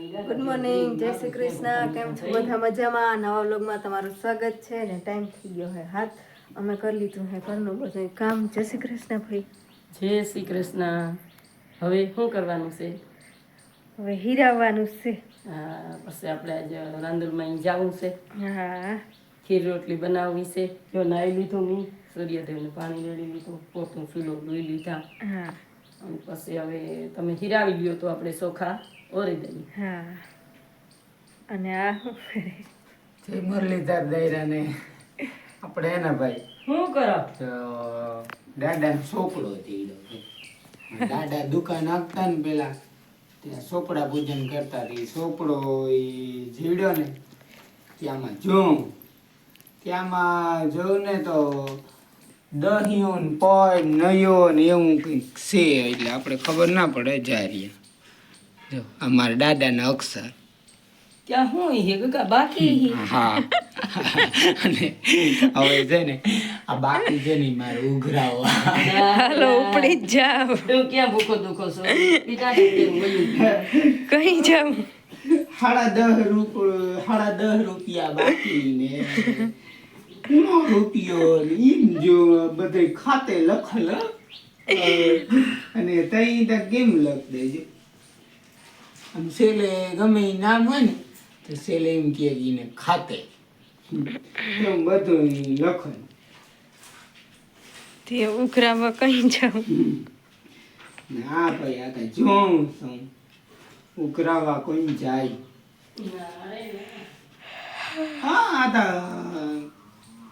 Good morning, જય શ્રી કૃષ્ણ. કેમ છો બધા? મજામાં? નવા વ્લોગમાં તમારું સ્વાગત છે. ને ટાઈમ થઈ ગયો છે હાથ, અમે કરી લીધું છે ઘરનું બધું કામ. જય શ્રી કૃષ્ણ ભાઈ. જય શ્રી કૃષ્ણ. હવે શું કરવાનું છે? હવે હીરાવાનું છે. પછી આપણે આજે રાંદલમાં જવું છે. હા, ખીર રોટલી બનાવવી છે. જો નાહી લીધું મેં, સૂર્યદેવને પાણી રેડી લીધું, પોતું ફીલો લઈ લીધા. હા, અને પછી હવે તમે હીરાવી લ્યો તો આપણે ચોખા ઓરી દઈએ. હા. અને આ શું કરે? જય મુરલીધર દૈરાને આપણે એના ભાઈ શું કરો? તો દાદાનો છોકરો હતી. દાદા દુકાન આપતા ને પેલા ત્યાં સોપડા પૂજન કરતા હતી. સોપડો એ જીવડ્યો ને ત્યાંમાં જોઉં ને તો દહિયો ને પય નયો ને એવું કંઈક છે. એટલે આપણે ખબર ના પડે જારીએ. જો અમારા દાદાના અક્ષર. ત્યાં શું છે કાકા? બાકી હા. અને હવે છે ને આ બાકી છે ને મારે ઉઘરાવા. હાલો ઉપડી જ જાવ. તું ક્યાં ભૂખો દુખો છો? બીજા કઈ જાવ? સાડા 10 રૂપિયા બાકી ને 9 રૂપિયો ને એમ જો બધે ખાતે લખલ. અને તઈ તો કેમ લખ દેજો. આમ છેલ્લે ગમે ઈ નામ હોય ને તો છેલ્લે એમ કે એને ખાતે એમ બધું લખન. તે ઉઘરાવા કઈ જાવ? ને આ ભાઈ આ કઈ જોઉં છું ઉઘરાવા કોઈ જાય. હા આ તો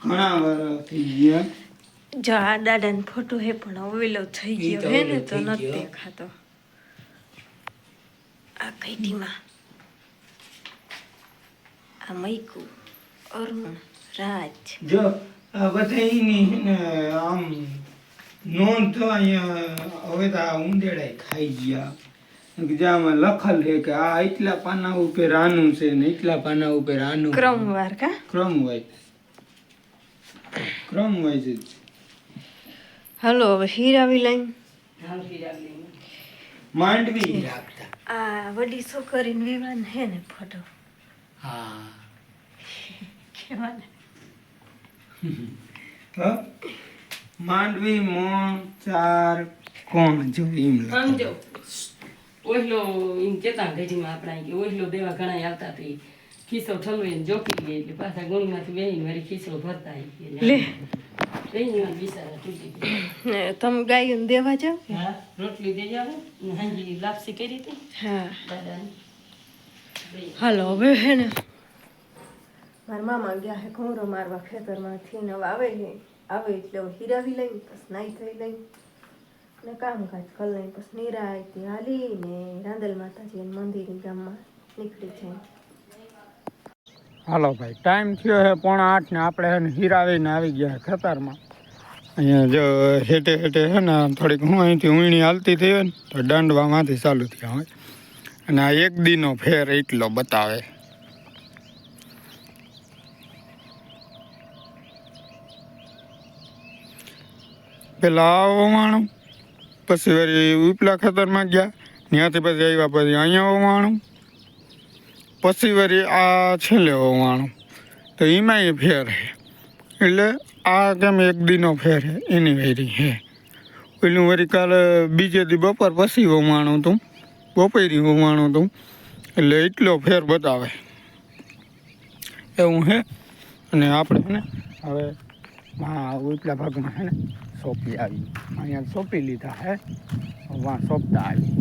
ઘણા વર્ષ થઈ ગયા. જો આ દાદાનો ફોટો હે પણ અવેલો થઈ ઈ ગયો તો હે ને, અવેલો તો થઈ નથી ગયો. દેખાતો. આ કઈટીમાં આ મૈકુ, અરુણ, રાજ. જો આ બધાની ને આમ નોંધ તો અહીંયા હવે તો આ ઉંદેડા ખાઈ ગયા. જામાં લખલ છે કે આ એટલા પાના ઉપર આનું છે ને એટલા પાના ઉપર આનું. ક્રમવાર કા? ક્રમ વાઇઝ જ. હાલો હવે હીરાવી લઈને માંડવી રાખતા. આ વડી છોકરીને વિવાન હે ને ફોટો હા કેવાને. હ? માંડવી મોણ 4 કોણ જો એમ લખે. સમજો ઓહલો એમ કેતા ઘડીમાં આપણા કે ઓહલો દેવા ઘણા આવતા હતી. ખીસો ઠલવીને જોકી ગઈ એટલે પાછા ગુણીમાંથી બેહીને વળી ખીસો ભરતા લે બિચારા તૂટી ગયા. ને તમે ગાયું દેવા જાવ? હા, રોટલી દઈ જાવ ને હાંજી લાપસી કરી હતી હા. દાદાને. હાલો હવે હે ને મારા મામા ગયા હે ઘોરો મારવા ખેતરમાંથી ને હવે આવે એટલે હવે હીરાવી લઈને પછી નાઈ થઈ લઈને ને કામકાજ કરી લઈને પછી નિરાયતી હાલી ને રાંદલ માતાજી મંદિર ગામમાં નીકળી જાય. હાલો ભાઈ ટાઈમ થયો છે 7:45 ને આપણે છે ને હીરાવીને આવી ગયા ખેતરમાં. અહીંયા જો હેઠે હેઠે છે ને થોડીક હું અહીંથી ઊંણી હાલતી થઈ હોય ને તો દાંડવામાંથી ચાલુ થયા હોય. અને આ એક દીનો ફેર એટલો બતાવે. પેલા ઓવાણું પછી વળી ઉપલા ખેતરમાં ગયા, ત્યાંથી પછી આવ્યા પછી અહીંયા ઓવાણું, પછી વળી આ છેલ્લે ઓવાણું. તો એમાંય ફેર છે. એટલે આ કેમ એક દીનો ફેર છે એની વેરી છે. પેલું વળી કાલે બીજે દી બપોર પછી ઓવાણું હતું, બપોરી ઓવાણું હતું. એટલે એટલો ફેર બતાવે એવું છે. અને આપણે છે ને હવે ઉપલા ભાગમાં છે ને સોંપી આવી. અહીંયા સોંપી લીધા હે, વાં સોંપતા આવી.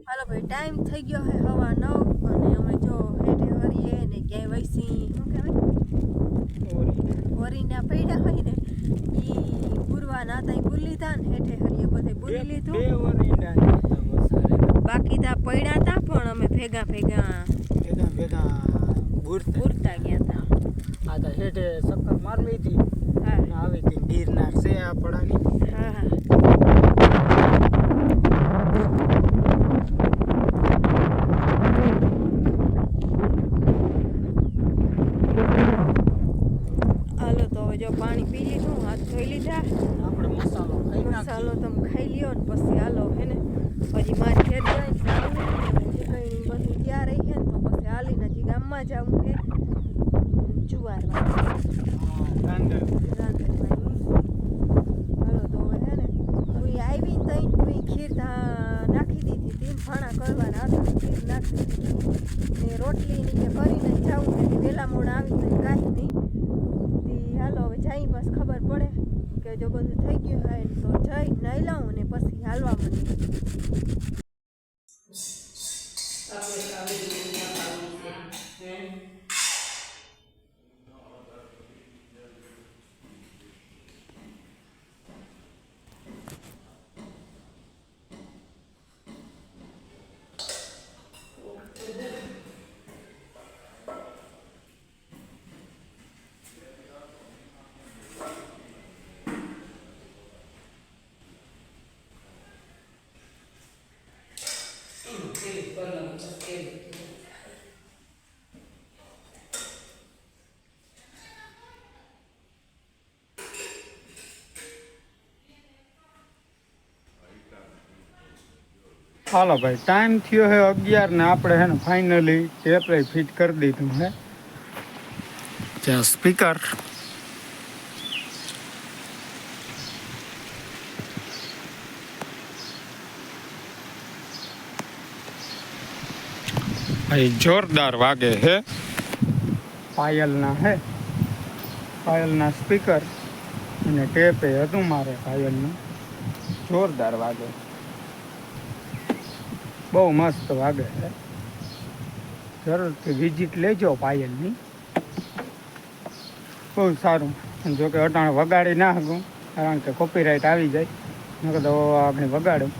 હાલો ભાઈ ટાઈમ થઈ ગયો છે 9:15 અને અમે જો હેઠે હરીએ ને ક્યાંય વૈસી શું કહેવાય વરીના પૈડા હોય ને એ પૂરવા ના ત્યાં પૂરી લીધા ને હેઠે હરીએ બધે પૂરી લીધું. બાકી તા પૈડા તા પણ અમે ભેગા પૂરતા ગયા હતા. આ તો હેઠે ચક્કર મારવી હતી. હા આવી હતી ગિરનાર છે આપણાની. હા હા. હાલો તો હવે જો પાણી પી લીધું, હાથ ધોઈ લીધા. આપણે મસાલો તમે ખાઈ લ્યો ને પછી હાલો હે ને હજી મારી ઘેર જાય વાવવા જવું છે જુવાર રાંધણવાની. હાલો તો હવે હે ને હું આવી તઈ કોઈ ખીર નાખી દીધી હતી ભાણા કરવાના હતા ખીર નાખી દીધી ને રોટલી નીચે કરીને જવું ને વહેલા મોડા આવી તો કાંઈ નહીં. હાલો હવે જઈ બસ ખબર પડે કે જો બધું થઈ ગયું હોય તો જઈ નહીં લાવું ને પછી હાલવા માંડી. હાલો ભાઈ ટાઈમ થયો હે 11 ને આપણે હે ને ફાઇનલી ટેપ ફિટ કરી દીધું હે જ્યાં સ્પીકર ભાઈ જોરદાર વાગે હે પાયલના સ્પીકર અને ટેપ હતું મારે પાયલનું જોરદાર વાગે બહુ મસ્ત વાગે છે જરૂરથી વિઝિટ લેજો પાયલની બહુ સારું. જોકે અટાણે વગાડી ના શકું કારણ કે કોપીરાઇટ આવી જાય નકર તો આપણે વગાડું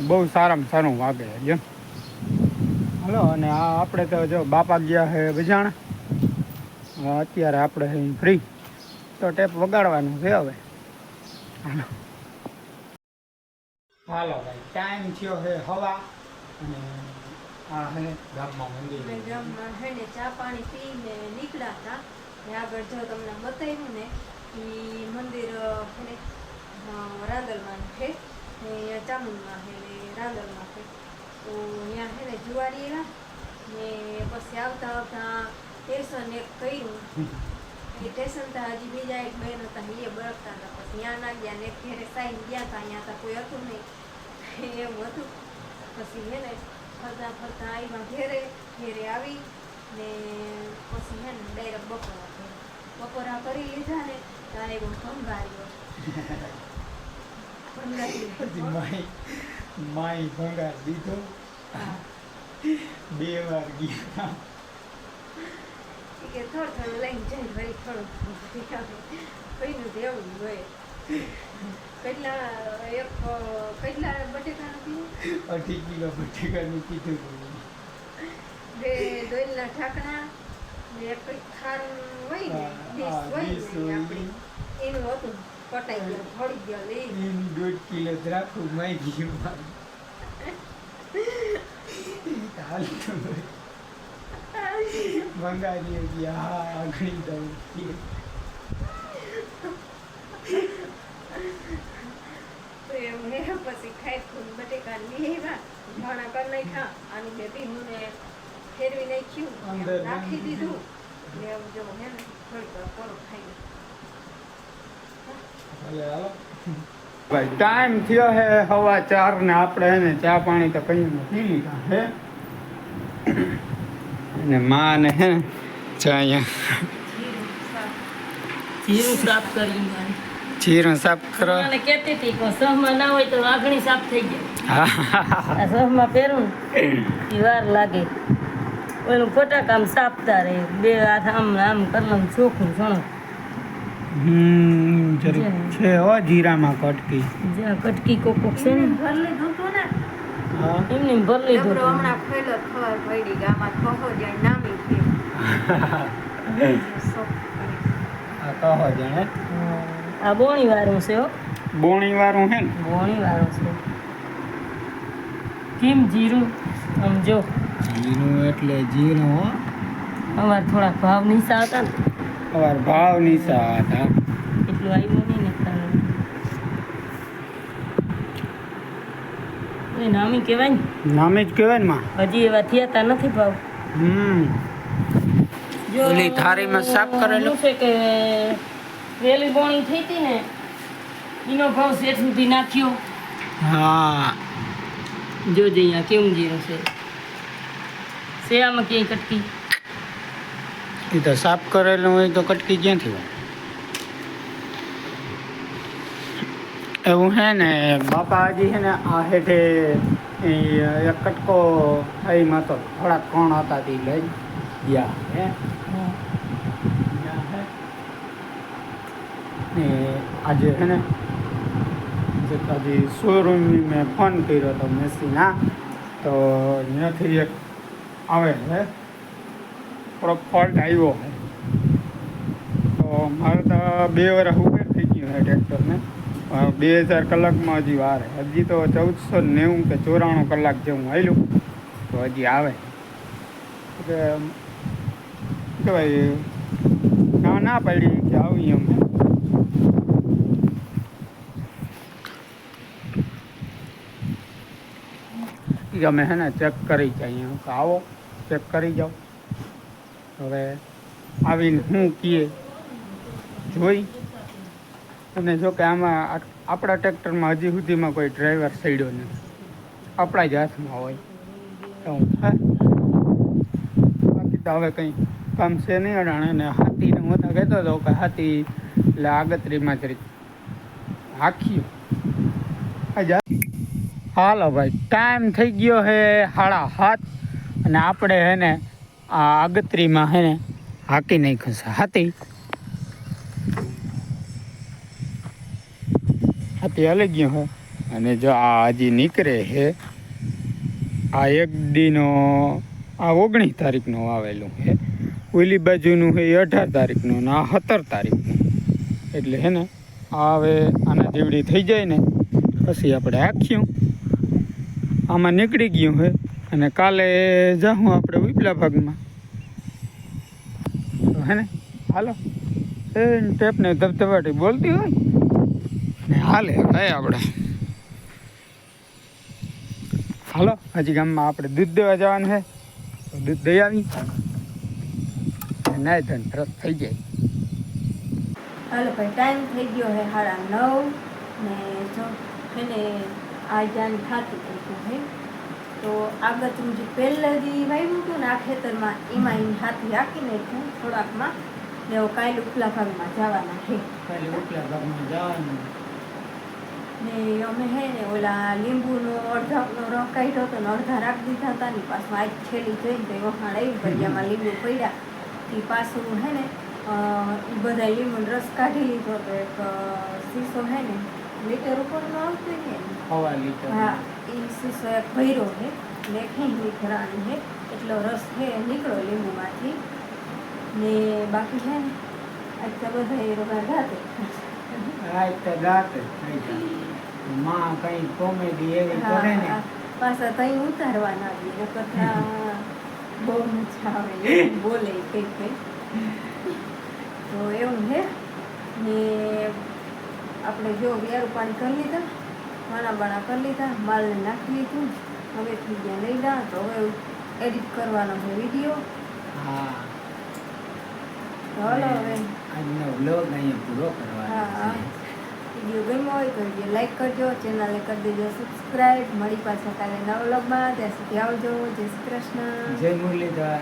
બહુ સારામાં સારું વાગે છે જેમ. હલો અને આ આપણે તો જો બાપા ગયા છે બજાણા અત્યારે આપણે ફ્રી તો ટેપ વગાડવાનું છે હવે. હાલો ભાઈ ટાઈમ થયો છે હવા અને આ હે ગામમાં મંદિર ગામમાં હે ને ચા પાણી પીને નીકળ્યા હતા ને આગળ જો તમને બતાવ્યું ને એ મંદિર હે ને રાંદલમાં છે ને અહીંયા ચામુંડમાં છે ને રાંદલમાં છે તો અહીંયા હે ને જુવારી એવા ને પછી આવતા આવતા સ્ટેશન એક કર્યું એ સ્ટેશન તો હજી બીજા એક બેન હતા એ બળકતા હતા પછી ત્યાં ના ગયા ને ઘેરે સાઈન ગયા હતા અહીંયા તો કોઈ હતું નહીં એવું હતું. પછી હે ને ફરતા ફરતા આવ્યા ઘેરે આવી ને પછી હે ને ડાયરેક્ટ બપોરા કરી લીધા ને ત્યાં એવો ભંગાર્યો માઈ ભંગાર દીધો 2 વાર ગયા કે થોડું લઈને જઈને વળી થોડું કઈનું તો એવું હોય. કેટલા બટેકાનું કીધું 2.5 કિલો બટેકાનું કીધું 2 દોઈલના ઢાંકણા ને એક ખારું હોય ને ડીશ હોય ને આપણી એનું હતું કટાઈ ગયું ફળી ગયો એની 1.5 કિલો જ રાખું માઈ ગયું મંગાવીએ ગયા આગળ દઉં પછી ખાઈ ખુદ બટેકા લીધા ભાણા કરી નાખ્યા અને બે ભીનું ને ફેરવી નાખ્યું નાખી દીધું ને એવું જો હે ને થોડીક કોરો ખાઈ ભાઈ ટાઈમ થયો હે 4:15 ને આપણે હે ને ચા પાણી તો કઈ પી લીધા હે અને માં ને હે ચા અહીંયા જીરું સાફ કર્યું મારે જીરું સાફ કરો મને કહેતી હતી કે સહમાં ના હોય તો આગણી સાફ થઈ જાય આ સહમાં પહેરું એ વાર લાગે ઓલું ફટાકામ સાફતા રહે 2 હાથ આમ આમ કરલમ ચોખ્ખું સણો જરીક છે હો જીરામાં કટકી જ્યાં કટકી કોક છે ને ભર લીધું તું ને હા એમને ભર લીધું ડબરો હમણાં ખોલ્યો ખબર પડી ગામમાં કહો જાય નામી છે આ કહો જાણે આ બોણી વાળું છે હો બોણી વાળું હે ને બોણી વાળું છે કેમ જીરું આમ જો જીરું એટલે જીરું હો અમારે થોડાક ભાવ નીચા હતા ને અવાર ભાવ નીચા હતા એટલું આવ્યું નહીં ને એ નામી કહેવાય ને નામે જ કહેવાય ને માં હજી એવા થયા તા નથી ભાવ જો ઓલી થાળીમાં સાફ કરેલું? શું છે કે વેલી બોણી થઈ હતી ને એનો ભાવ શેઠ સુધી નાખ્યો. હા જોજે અહીંયા કેવું જીરું છે. આમાં ક્યાંય કટકી એ તો સાફ કરેલું હોય તો કટકી ક્યાંથી હોય? એવું હે ને બાપા હજી છે ને આ હેઠે એક કટકો એમાં તો થોડાક કોણ હતા તે લઈ ગયા હે ને આજે છે ને હજી શોરૂમની મેં ફોન કર્યો હતો મેસીના, તો ત્યાંથી એક આવે છે થોડોક ફોલ્ટ આવ્યો છે. તો મારે તો 2 વર્ષ ઉપર થઈ ગયું છે ટ્રેક્ટરને. 2000 કલાકમાં હજી વાર હજી તો 1490 કે 94 કલાક જેવું આવેલું તો હજી આવે કે કહેવાય ના પાડી કે આવી અમે અમે હે ને ચેક કરી જઈએ. તો આવો ચેક કરી જાઓ. હવે આવીને શું કહીએ જોઈ. અને જો કે આમાં આપણા ટ્રેક્ટરમાં હજી સુધીમાં કોઈ ડ્રાઈવર સડ્યો નથી, આપણા જ હાથમાં હોય તો બાકી તો હવે કંઈ કામ છે નહીં અડાણે. ને હાથીને હું તો કહેતો હતો કે હાથી એટલે આગતરીમાં જરીક હાંખ્યું. હાલો ભાઈ, ટાઈમ થઈ ગયો છે 7:30 અને આપણે હે ને આ આગતરીમાં હે ને હાંકી નાખ્યું છે હાથી હાલી ગયો હે. અને જો આ હજી નીકળે છે આ 1 દીનો આ 19 તારીખનું આવેલું છે. ઓલી બાજુનું છે 18 તારીખનું ને આ 17 તારીખનું. એટલે હે ને આ હવે આના જેવડી થઈ જાય ને પછી આપણે હાંક્યું. આમાં નીકળી ગયું છે અને કાલે જાઉં આપણે ઉપલા ભાગમાં તો હે ને હાલો એ ટેપને ધબધબાટી બોલતી હોય ને હાલે ભાઈ આપણે હાલો. હજી ગામમાં આપણે દૂધ દેવા જવાનું છે તો દૂધ દઈ આવી નાય ધન રસ થઈ જાય. હાલો ભાઈ, ટાઈમ થઈ ગયો છે 9:30 ને જો એને આ જાન ખાતું હતું હે. તો આગળ જે પહેલાંથી વાવ્યું હતું ને આ ખેતરમાં એમાં એની હાથી હાંકી નાખ્યું થોડાકમાં ને હવે કાલે ઉપલા ભાગમાં જવાના છે. કાલે ઉપલા ભાગમાં જવાનું ને અમે હે ને ઓલા લીંબુનો અડધાનો રસ કાઢ્યો હતો ને અડધા રાખી દીધા હતા ને પાછું આજ છેલ્લી જોઈને તો વખાણ આવી ભરિયામાં લીંબુ પડ્યા એ પાછું હે ને એ બધા લીંબુનો રસ કાઢી લીધો તો એક શીશો હે ને લીટર ઉપરનો આવતો ને હા એ શીશો એક ભર્યો છે ને ખેંચી ભરાણી છે એટલો રસ છે નીકળો લીંબુમાંથી ને બાકી છે ને આજ તો બધા એ રોગા ગાતે માં કઈ કોમેડી એવી કરે ને પાછા તઈ ઉતારવાના આવીએ કથા બહુ મજા આવે બોલે કઈ કઈ તો એવું છે ને આપણે જો વ્યારું પાણી કરી લીધા વાણા બાણા કરી લીધા માલને નાખી લીધું હવે થઈ ગયા લઈ ગયા તો હવે એડિટ કરવાનો છે વિડીયો. હા તો હાલો હવે આજનો વ્લોગ અહીંયા પૂરો કરવાનો હા છે. વિડીયો ગમ્યો હોય તો વિડીયો લાઈક કરજો, ચેનલને કરી દેજો સબસ્ક્રાઈબ. મળી પાછા કાલે નવા વ્લોગમાં. ત્યાં સુધી આવજો. જય શ્રી કૃષ્ણ. જય મુરલીધર.